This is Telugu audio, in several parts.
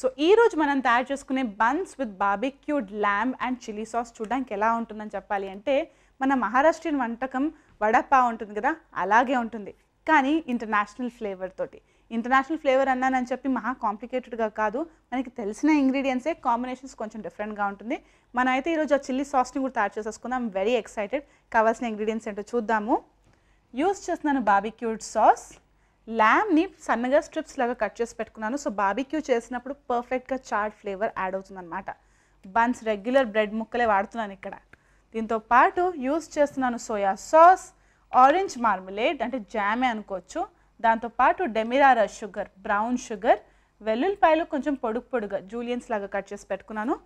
సో ఈ రోజు మనం తయారు చేసుకునే buns with barbecued lamb and chilli sauce చూడడానికి ఎలా ఉంటుందని చెప్పాలి అంటే మన మహారాష్ట్రియన్ వంటకం వడపావ్ ఉంటుంది కదా అలాగే ఉంటుంది, కానీ ఇంటర్నేషనల్ ఫ్లేవర్ తోటి. ఇంటర్నేషనల్ ఫ్లేవర్ అన్నానని చెప్పి మహా కాంప్లికేటెడ్గా కాదు, మనకి తెలిసిన ఇంగ్రీడియంట్సే, కాంబినేషన్స్ కొంచెం డిఫరెంట్గా ఉంటుంది. మనం అయితే ఈరోజు ఆ చిల్లీ సాస్ని కూడా తయారు చేసేసుకుందాం. Very excited. కావాల్సిన ఇంగ్రీడియంట్స్ ఏంటో చూద్దాము. యూస్ చేస్తున్నాను బార్బిక్యూడ్ సాస్. ల్యామ్ని సన్నగా స్ట్రిప్స్ లాగా కట్ చేసి పెట్టుకున్నాను. సో బార్బిక్యూ చేసినప్పుడు పర్ఫెక్ట్గా చాట్ ఫ్లేవర్ యాడ్ అవుతుంది అనమాట. బన్స్ రెగ్యులర్ బ్రెడ్ ముక్కలే వాడుతున్నాను ఇక్కడ. దీంతో పాటు యూస్ చేస్తున్నాను సోయా సాస్, ఆరెంజ్ మార్మలేడ్ అంటే జామే అనుకోవచ్చు, దాంతోపాటు డెమిరారా షుగర్, బ్రౌన్ షుగర్, వెల్లుల్లిపాయలు కొంచెం పొడుగా జూలియన్స్ లాగా కట్ చేసి పెట్టుకున్నాను.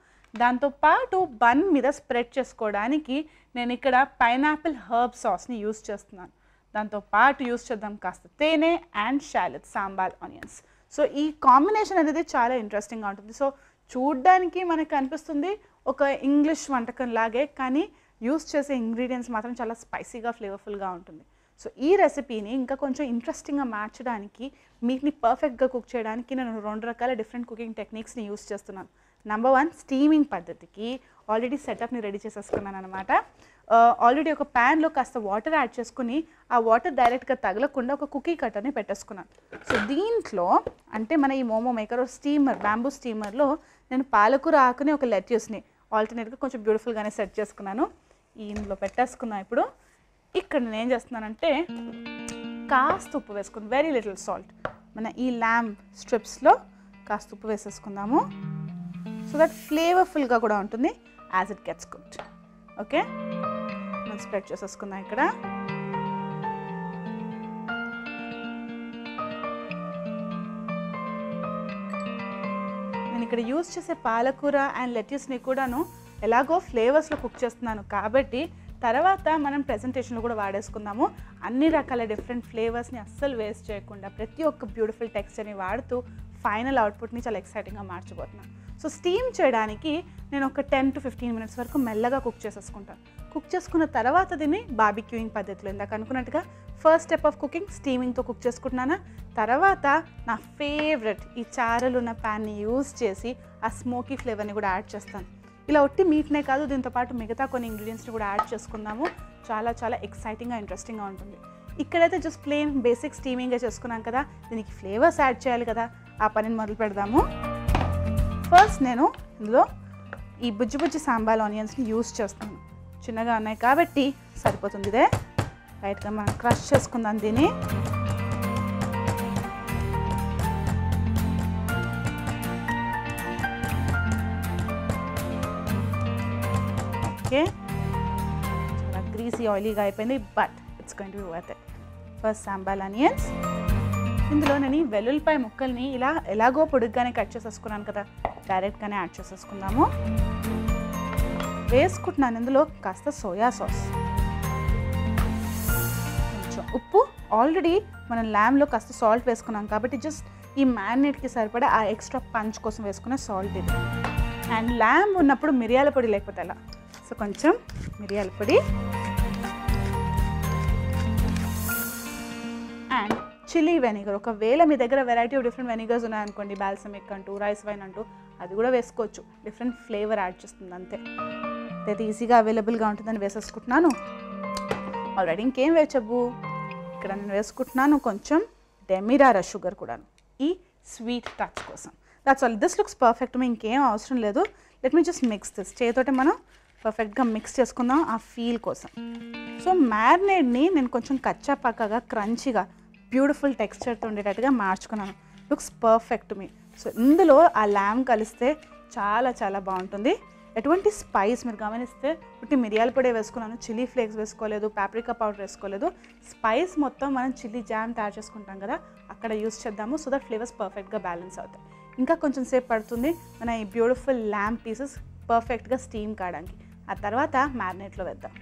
దాంతోపాటు బన్ మీద స్ప్రెడ్ చేసుకోవడానికి నేను ఇక్కడ పైనాపిల్ హర్బ్ సాస్ని యూస్ చేస్తున్నాను. దాంతోపాటు యూస్ చేద్దాం కాస్త తేనె and Shalet, sambar onions. So ఈ కాంబినేషన్ అనేది చాలా ఇంట్రెస్టింగ్గా ఉంటుంది. సో చూడ్డానికి మనకు అనిపిస్తుంది ఒక ఇంగ్లీష్ వంటకం లాగే, కానీ యూస్ చేసే ఇంగ్రీడియంట్స్ మాత్రం చాలా స్పైసీగా ఫ్లేవర్ఫుల్గా ఉంటుంది. సో ఈ రెసిపీని ఇంకా కొంచెం ఇంట్రెస్టింగ్గా మార్చడానికి, మీట్ని పర్ఫెక్ట్గా కుక్ చేయడానికి నేను 2 రకాల డిఫరెంట్ కుకింగ్ టెక్నిక్స్ని యూస్ చేస్తున్నాను. నెంబర్ 1 స్టీమింగ్ పద్ధతికి ఆల్రెడీ సెటప్ని రెడీ చేసేసుకున్నాను అనమాట. ఆల్రెడీ ఒక ప్యాన్లో కాస్త వాటర్ యాడ్ చేసుకుని ఆ వాటర్ డైరెక్ట్గా తగలకుండా ఒక కుకీ కట్టర్ని పెట్టేసుకున్నాను. సో దీంట్లో అంటే మన ఈ మోమో మేకర్ స్టీమర్, బ్యాంబూ స్టీమర్లో నేను పాలకూర ఆకుని ఒక లెట్యూస్ని ఆల్టర్నేట్గా కొంచెం బ్యూటిఫుల్గానే సెట్ చేసుకున్నాను. ఇందులో పెట్టేసుకున్నాను. ఇప్పుడు ఇక్కడ నేను ఏం చేస్తున్నానంటే కాస్త ఉప్పు వేసుకుని, వెరీ లిటిల్ సాల్ట్, మన ఈ ల్యాంబ్ స్ట్రిప్స్లో కాస్త ఉప్పు వేసేసుకుందాము. సో దట్ ఫ్లేవర్ఫుల్గా కూడా ఉంటుంది as it gets cooked. Okay, మనం స్ప్రెడ్ చేసేసుకుందాం. ఇక్కడ నేను ఇక్కడ యూస్ చేసే పాలకూర అండ్ లెట్యూస్ని కూడాను ఎలాగో ఫ్లేవర్స్లో కుక్ చేస్తున్నాను కాబట్టి తర్వాత మనం ప్రెజెంటేషన్లో కూడా వాడేసుకుందాము. అన్ని రకాల డిఫరెంట్ ఫ్లేవర్స్ని అస్సలు వేస్ట్ చేయకుండా ప్రతి ఒక్క బ్యూటిఫుల్ టెక్స్చర్ని వాడుతూ ఫైనల్ అవుట్పుట్ని చాలా ఎక్సైటింగ్గా మార్చబోతున్నాను. సో స్టీమ్ చేయడానికి నేను ఒక 10 to 15 minutes వరకు మెల్లగా కుక్ చేసేసుకుంటాను. కుక్ చేసుకున్న తర్వాత దీన్ని బార్బిక్యూయింగ్ పద్ధతిలో ఇందాక అనుకున్నట్టుగా ఫస్ట్ స్టెప్ ఆఫ్ కుకింగ్ స్టీమింగ్తో కుక్ చేసుకుంటున్నాను. తర్వాత నా ఫేవరెట్ ఈ చారలు ఉన్న ప్యాన్ని యూజ్ చేసి ఆ స్మోకీ ఫ్లేవర్ని కూడా యాడ్ చేస్తాను. ఇలా ఒట్టి మీట్నే కాదు, దీంతోపాటు మిగతా కొన్ని ఇంగ్రీడియంట్స్ని కూడా యాడ్ చేసుకుందాము. చాలా చాలా ఎక్సైటింగ్గా, ఇంట్రెస్టింగ్గా ఉంటుంది. ఇక్కడైతే జస్ట్ ప్లెయిన్ బేసిక్ స్టీమింగ్గా చేసుకున్నాం కదా, దీనికి ఫ్లేవర్స్ యాడ్ చేయాలి కదా, ఆ పనిని మొదలు పెడదాము. ఫస్ట్ నేను ఇందులో ఈ బుజ్జి సాంబార్ ఆనియన్స్ని యూస్ చేస్తాను. చిన్నగా ఉన్నాయి కాబట్టి సరిపోతుంది. ఇదే రైట్గా మనం క్రష్ చేసుకుందాం దీన్ని. ఓకే, చాలా గ్రీసీ ఆయిలీగా అయిపోయింది, but it's going to be worth it. First sambar onions. ఇందులో నేను ఈ వెల్లుల్లిపాయ ముక్కల్ని ఇలా ఎలాగో పొడుగ్గానే కట్ చేసేసుకున్నాను కదా, డైరెక్ట్గానే యాడ్ చేసేసుకుందాము. వేసుకుంటున్నాను ఇందులో కాస్త సోయా సాస్, కొంచెం ఉప్పు. ఆల్రెడీ మనం ల్యామ్లో కాస్త సాల్ట్ వేసుకున్నాం కాబట్టి జస్ట్ ఈ మ్యారినేట్కి సరిపడా ఆ ఎక్స్ట్రా పంచ్ కోసం వేసుకునే సాల్ట్ ఇది. అండ్ ల్యామ్ ఉన్నప్పుడు మిరియాల పొడి లేకపోతే ఎలా, సో కొంచెం మిరియాల పొడి అండ్ చిల్లీ వెనిగర్. ఒకవేళ మీ దగ్గర వెరైటీ ఆఫ్ డిఫరెంట్ వెనిగర్స్ ఉన్నాయనుకోండి, బాల్సమిక్ అంటూ, రైస్ వైన్ అంటూ, అది కూడా వేసుకోవచ్చు. డిఫరెంట్ ఫ్లేవర్ యాడ్ చేస్తుంది అంతే. అయితే ఈజీగా అవైలబుల్గా ఉంటుందని వేసేసుకుంటున్నాను. ఆల్రెడీ ఇంకేం వేయచ్చబ్బు, ఇక్కడ నేను వేసుకుంటున్నాను కొంచెం డెమిరారా షుగర్ కూడాను, ఈ స్వీట్ టచ్ కోసం. That's all. This looks perfect. మీ ఇంకేం అవసరం లేదు. Let me just mix this. చేతితోటి మనం పర్ఫెక్ట్గా మిక్స్ చేసుకుందాం ఆ ఫీల్ కోసం. సో మ్యారినేడ్ని నేను కొంచెం కచ్చా పక్కగా క్రంచీగా బ్యూటిఫుల్ టెక్స్చర్తో ఉండేటట్టుగా మార్చుకున్నాను. లుక్స్ పర్ఫెక్ట్ మీ. సో ఇందులో ఆ ల్యామ్ కలిస్తే చాలా చాలా బాగుంటుంది. ఎటువంటి స్పైస్ మీరు గమనిస్తే ఒకటి మిరియాల పొడి వేసుకున్నాను, చిల్లీ ఫ్లేక్స్ వేసుకోలేదు, పాప్రికా పౌడర్ వేసుకోలేదు. స్పైస్ మొత్తం మనం చిల్లీ జామ్ తయారు చేసుకుంటాం కదా, అక్కడ యూస్ చేద్దాము. సో దట్ ఫ్లేవర్స్ పర్ఫెక్ట్గా బ్యాలెన్స్ అవుతాయి. ఇంకా కొంచెం సేపు పడుతుంది మన ఈ బ్యూటిఫుల్ ల్యామ్ పీసెస్ పర్ఫెక్ట్గా స్టీమ్ కావడానికి. ఆ తర్వాత మ్యారినేట్లో వేద్దాం.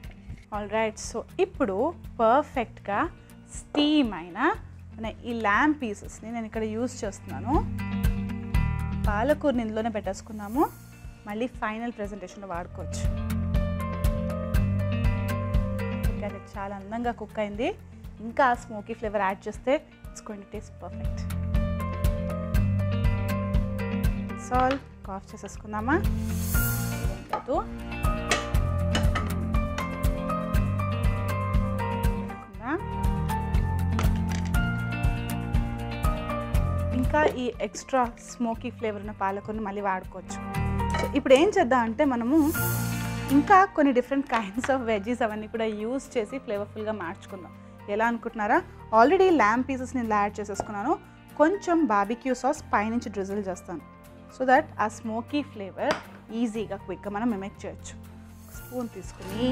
All right. సో ఇప్పుడు పర్ఫెక్ట్గా స్టీమ్ అయిన మన ఈ ల్యామ్ పీసెస్ని నేను ఇక్కడ యూస్ చేస్తున్నాను. పాలకూరని ఇందులోనే పెట్టేసుకున్నాము, మళ్ళీ ఫైనల్ ప్రెజెంటేషన్లో వాడుకోవచ్చు. అది చాలా అందంగా కుక్ అయింది. ఇంకా స్మోకీ ఫ్లేవర్ యాడ్ చేస్తే it's going to taste perfect. Salt off చేసేసుకుందామా. లేదు ఇంకా ఈ ఎక్స్ట్రా స్మోకీ ఫ్లేవర్ ఉన్న పాలకూరని మళ్ళీ వాడుకోవచ్చు. సో ఇప్పుడు ఏం చేద్దాం అంటే మనము ఇంకా కొన్ని డిఫరెంట్ కైండ్స్ ఆఫ్ వెజ్జీస్ అవన్నీ కూడా యూజ్ చేసి ఫ్లేవర్ఫుల్గా మార్చుకుందాం. ఎలా అనుకుంటున్నారా? ఆల్రెడీ ల్యాంబ్ పీసెస్ నేను యాడ్ చేసేసుకున్నాను. కొంచెం బార్బిక్యూ సాస్ పైనుంచి డ్రిజిల్ చేస్తాను సో దట్ ఆ స్మోకీ ఫ్లేవర్ ఈజీగా క్విక్గా మనం మిమిక్ చేయొచ్చు. స్పూన్ తీసుకుని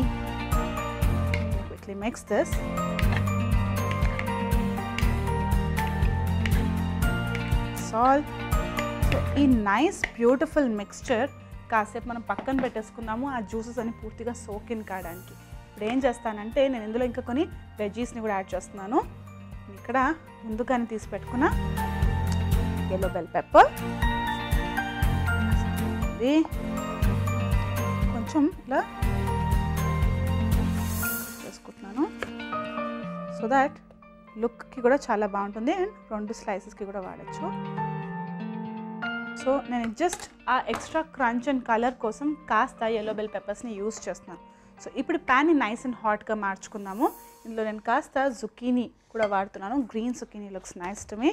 quickly mix this. Salt. So ఈ నైస్ బ్యూటిఫుల్ మిక్స్చర్ కాసేపు మనం పక్కన పెట్టేసుకుందాము, ఆ జ్యూసెస్ అన్ని పూర్తిగా సోకిన్ కావడానికి. ఇప్పుడు ఏం చేస్తానంటే నేను ఇందులో ఇంకా కొన్ని వెజ్జీస్ని కూడా యాడ్ చేస్తున్నాను. ఇక్కడ ముందుగానే తీసి పెట్టుకున్న yellow bell pepper, ఇది కొంచెం ఇలా వేసుకుంటున్నాను సో దాట్ లుక్కి కూడా చాలా బాగుంటుంది అండ్ 2 స్లైసెస్కి కూడా వాడచ్చు. సో నేను జస్ట్ ఆ ఎక్స్ట్రా క్రంచ్ అండ్ కలర్ కోసం కాస్త yellow bell peppers-ని యూజ్ చేస్తున్నాను. సో ఇప్పుడు ప్యాన్ని నైస్ అండ్ హాట్గా మార్చుకుందాము. ఇందులో నేను కాస్త జుకీనీ కూడా వాడుతున్నాను. Green zucchini looks nice to me.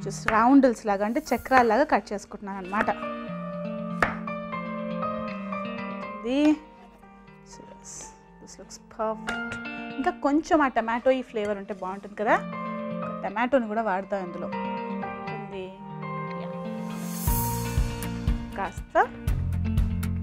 Just rounds లాగా అంటే చక్రాల్లాగా కట్ చేసుకుంటున్నాను అనమాట. This looks perfect. ఇంకా కొంచెం ఆ టమాటో ఈ ఫ్లేవర్ ఉంటే బాగుంటుంది కదా, టమాటోని కూడా వాడతాం ఇందులో. కాస్త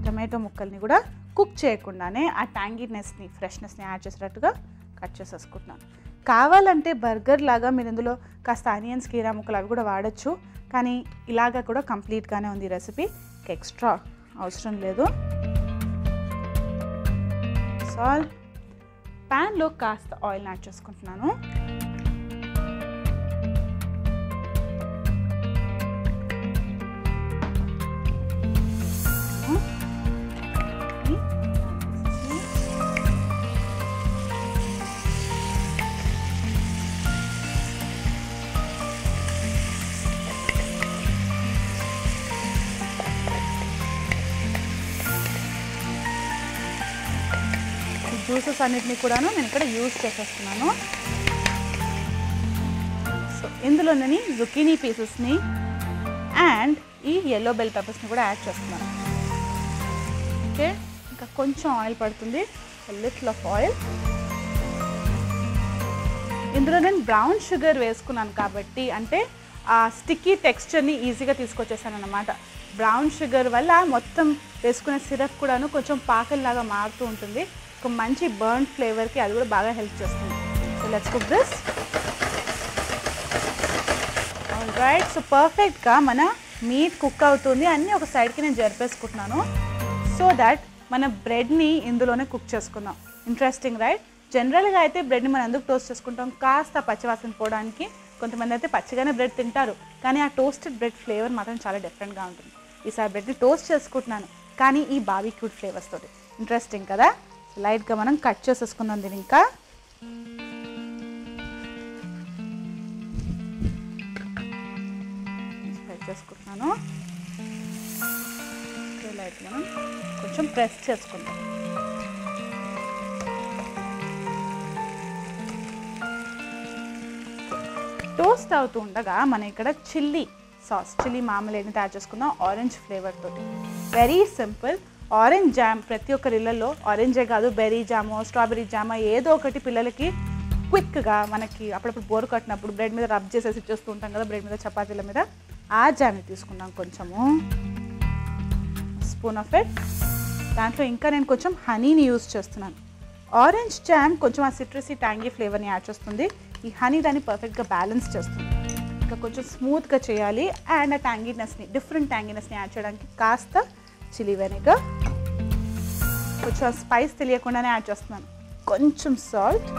టమాటో ముక్కల్ని కూడా కుక్ చేయకుండానే ఆ ట్యాంగీనెస్ని ఫ్రెష్నెస్ని యాడ్ చేసేటట్టుగా కట్ చేసేసుకుంటున్నాను. కావాలంటే బర్గర్ లాగా మీరు ఇందులో కాస్త ఆనియన్స్ కీరా ముక్కలు అవి కూడా వాడచ్చు, కానీ ఇలాగా కూడా కంప్లీట్గానే ఉంది రెసిపీ, ఎక్స్ట్రా అవసరం లేదు. సాల్ట్. ప్యాన్లో కాస్త ఆయిల్ యాడ్ చేసుకుంటున్నాను. జ్యూసెస్ అన్నిటినీ కూడాను నేను ఇక్కడ యూజ్ చేసేస్తున్నాను. సో ఇందులో నేను జుకీనీ పీసెస్ని అండ్ ఈ yellow bell peppers-ని కూడా యాడ్ చేస్తున్నాను. ఓకే, ఇంకా కొంచెం ఆయిల్ పడుతుంది, లిటిల్ ఆఫ్ ఆయిల్. ఇందులో నేను బ్రౌన్ షుగర్ వేసుకున్నాను కాబట్టి అంటే ఆ స్టిక్కీ టెక్స్చర్ని ఈజీగా తీసుకొచ్చేసాను అన్నమాట. బ్రౌన్ షుగర్ వల్ల మొత్తం వేసుకునే సిరప్ కూడాను కొంచెం పాకల్లాగా మారుతూ ఉంటుంది. ఒక మంచి బర్న్ ఫ్లేవర్కి అది కూడా బాగా హెల్ప్ చేస్తుంది. So let's cook this. Alright, so పర్ఫెక్ట్గా మన మీట్ కుక్ అవుతుంది. అన్నీ ఒక సైడ్కి నేను జరిపేసుకుంటున్నాను సో దాట్ మన బ్రెడ్ని ఇందులోనే కుక్ చేసుకుందాం. Interesting right? జనరల్గా అయితే బ్రెడ్ని మనం ఎందుకు టోస్ట్ చేసుకుంటాం? కాస్త పచ్చివాసన పోవడానికి. కొంతమంది అయితే పచ్చిగానే బ్రెడ్ తింటారు, కానీ ఆ టోస్టెడ్ బ్రెడ్ ఫ్లేవర్ మాత్రం చాలా డిఫరెంట్గా ఉంటుంది. ఈసారి బ్రెడ్ని టోస్ట్ చేసుకుంటున్నాను కానీ ఈ బార్బిక్యూడ్ ఫ్లేవర్స్ తోటి. ఇంట్రెస్టింగ్ కదా? లైట్గా మనం కట్ చేసేసుకుందాం దీన్ని. ఇంకా ఫ్రై చేసుకుంటున్నాను. లైట్గా మనం కొంచెం ప్రెస్ చేసుకుందాం. టోస్ట్ అవుతూ ఉండగా మనం ఇక్కడ చిల్లీ సాస్, చిల్లీ మామూలేని తయారు చేసుకుందాం ఆరెంజ్ ఫ్లేవర్ తోటి. Very simple. ఆరెంజ్ జామ్ ప్రతి ఒక్కరి ఇళ్ళల్లో, ఆరెంజే కాదు బెర్రీ జామో స్ట్రాబెర్రీ జామో ఏదో ఒకటి పిల్లలకి క్విక్గా మనకి అప్పుడప్పుడు బోరు కట్టినప్పుడు బ్రెడ్ మీద రబ్ చేసేసి ఇచ్చేస్తూ ఉంటాం కదా, బ్రెడ్ మీద చపాతీల మీద. ఆ జామ్ని తీసుకున్నాం కొంచెము, స్పూన్ ఆఫ్ ఇట్. దాంట్లో ఇంకా నేను కొంచెం హనీని యూజ్ చేస్తున్నాను. ఆరెంజ్ జామ్ కొంచెం ఆ సిట్రసీ ట్యాంగీ ఫ్లేవర్ని యాడ్ చేస్తుంది. ఈ హనీ దాన్ని పర్ఫెక్ట్గా బ్యాలెన్స్ చేస్తుంది. ఇంకా కొంచెం స్మూత్గా చేయాలి అండ్ ఆ ట్యాంగీనెస్ని, డిఫరెంట్ ట్యాంగీనెస్ని యాడ్ చేయడానికి కాస్త చిల్లీ వెనిగర్, కొంచెం స్పైస్ తెలియకుండానే యాడ్ చేస్తున్నాను. కొంచెం సాల్ట్,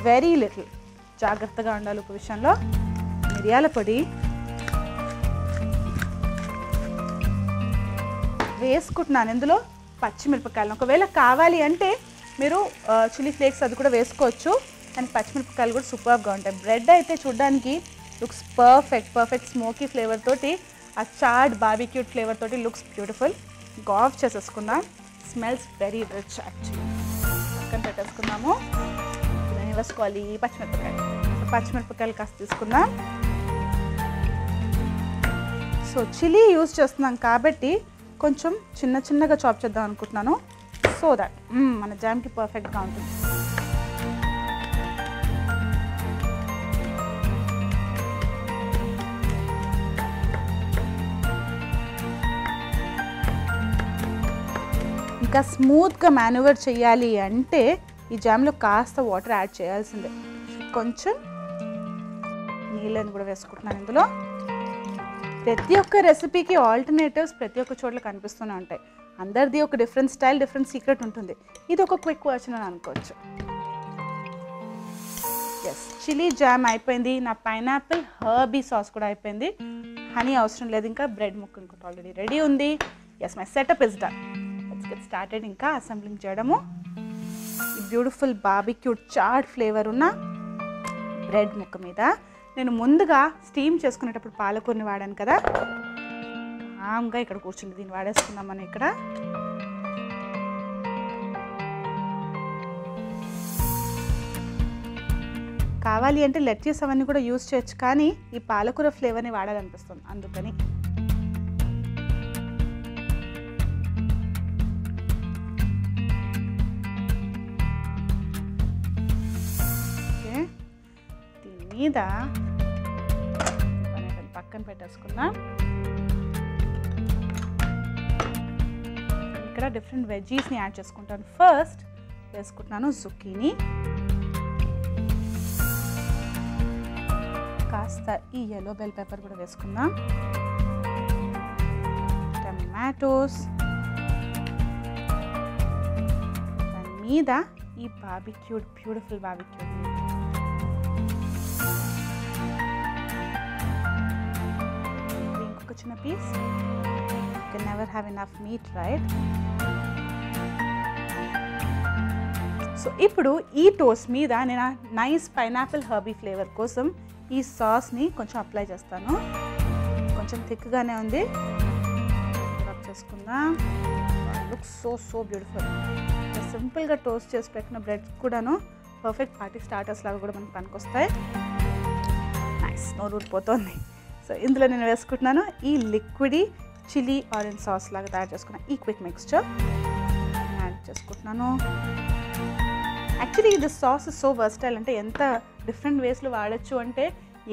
వెరీ లిటిల్, జాగ్రత్తగా ఉండాలి ఒక విషయంలో, మిరియాల పొడి వేసుకుంటున్నాను. ఇందులో పచ్చిమిరపకాయలను ఒకవేళ కావాలి అంటే మీరు చిల్లీ ఫ్లేక్స్ అది కూడా వేసుకోవచ్చు, అండ్ పచ్చిమిరపకాయలు కూడా సూపర్గా ఉంటాయి. బ్రెడ్ అయితే చూడడానికి లుక్స్ పర్ఫెక్ట్ స్మోకీ ఫ్లేవర్ తోటి, ఆ చాడ్ బార్బిక్యూ ఫ్లేవర్ తోటి లుక్స్ బ్యూటిఫుల్. ఆఫ్ చేసేసుకుందాం. Smells very rich actually. పక్కన పెట్టేసుకుందాము. దాన్ని వేసుకోవాలి పచ్చిమిరపకాయలు కాస్త తీసుకుందాం. సో చిల్లీ యూజ్ చేస్తున్నాం కాబట్టి కొంచెం చిన్నగా చాప్ చేద్దాం అనుకుంటున్నాను, సో దట్ మన జామ్కి పర్ఫెక్ట్గా ఉంటుంది. ఇంకా స్మూత్గా మాన్యువర్ చేయాలి అంటే ఈ జామ్లో కాస్త వాటర్ యాడ్ చేయాల్సిందే. కొంచెం నీళ్ళని కూడా వేసుకుంటున్నాను ఇందులో. ప్రతి ఒక్క రెసిపీకి ఆల్టర్నేటివ్స్ ప్రతి ఒక్క చోట్ల కనిపిస్తూనే ఉంటాయి. అందరిది ఒక డిఫరెంట్ స్టైల్, డిఫరెంట్ సీక్రెట్ ఉంటుంది. ఇది ఒక క్విక్ వర్షన్ అని అనుకోవచ్చు. ఎస్, చిల్లీ జామ్ అయిపోయింది. నా పైనాపిల్ హర్బీ సాస్ కూడా అయిపోయింది. హనీ అవసరం లేదు. ఇంకా బ్రెడ్ ముక్క ఇంకోటి ఆల్రెడీ రెడీ ఉంది. Yes, my setup is done. Let's get started. ఇంకా అసెంబ్లింగ్ చేయడము. ఈ బ్యూటిఫుల్ బార్బిక్యూ చాడ్ ఫ్లేవర్ ఉన్న బ్రెడ్ ముక్క మీద నేను ముందుగా స్టీమ్ చేసుకునేటప్పుడు పాలకూరని వాడాను కదా, ఆమ్గా ఇక్కడ కూర్చుంది. దీన్ని వాడేసుకుందాం మనం ఇక్కడ. కావాలి అంటే లెట్యూస్ అవన్నీ కూడా యూజ్ చేయొచ్చు, కానీ ఈ పాలకూర ఫ్లేవర్ని వాడాలనిపిస్తుంది అందుకని. మీద పక్కన పెట్టేసుకుందాం. ఇక్కడ డిఫరెంట్ వెజ్జీస్ని యాడ్ చేసుకుంటాను. ఫస్ట్ వేసుకుంటున్నాను జుకీనీ, కాస్త ఈ yellow bell pepper కూడా వేసుకుందాం. టమాటోస్, దాని మీద ఈ బ్యూటిఫుల్ బార్బిక్యూ. చిన్న piece. You can never have enough meat, right? So ఇప్పుడు ఈ టోస్ట్ మీద నేను నైస్ పైనాపిల్ హర్బీ ఫ్లేవర్ కోసం ఈ సాస్ని కొంచెం అప్లై చేస్తాను. కొంచెం థిక్గానే ఉంది. రబ్ చేసుకుందాం. Looks so beautiful. సింపుల్గా టోస్ట్ చేసి పెట్టిన బ్రెడ్ కూడాను పర్ఫెక్ట్ పార్టీ స్టార్టర్స్ లాగా కూడా మనకు పనికొస్తాయి. నైస్, నోరు ఊడిపోతుంది. సో ఇందులో నేను వేసుకుంటున్నాను ఈ లిక్విడీ చిల్లీ ఆరెంజ్ సాస్ లాగా తయారు చేసుకున్నాను. ఈ క్విక్ మిక్స్చర్ యాడ్ చేసుకుంటున్నాను. యాక్చువల్లీ ఇది సాస్ సో వర్స్టైల్, అంటే ఎంత డిఫరెంట్ వేస్లో వాడచ్చు అంటే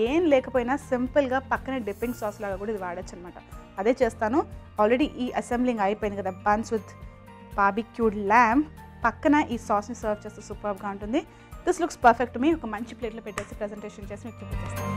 ఏం లేకపోయినా సింపుల్గా పక్కనే డిప్పింగ్ సాస్ లాగా కూడా ఇది వాడచ్చు అనమాట. అదే చేస్తాను. ఆల్రెడీ ఈ అసెంబ్లింగ్ అయిపోయింది కదా, బన్స్ విత్ బార్బిక్యూడ్ ల్యామ్. పక్కన ఈ సాస్ని సర్వ్ చేస్తే సూపర్గా ఉంటుంది. This looks perfect. మీ ఒక మంచి ప్లేట్లో పెట్టేసి ప్రజెంటేషన్ చేసి మీకు చూపించేస్తాను.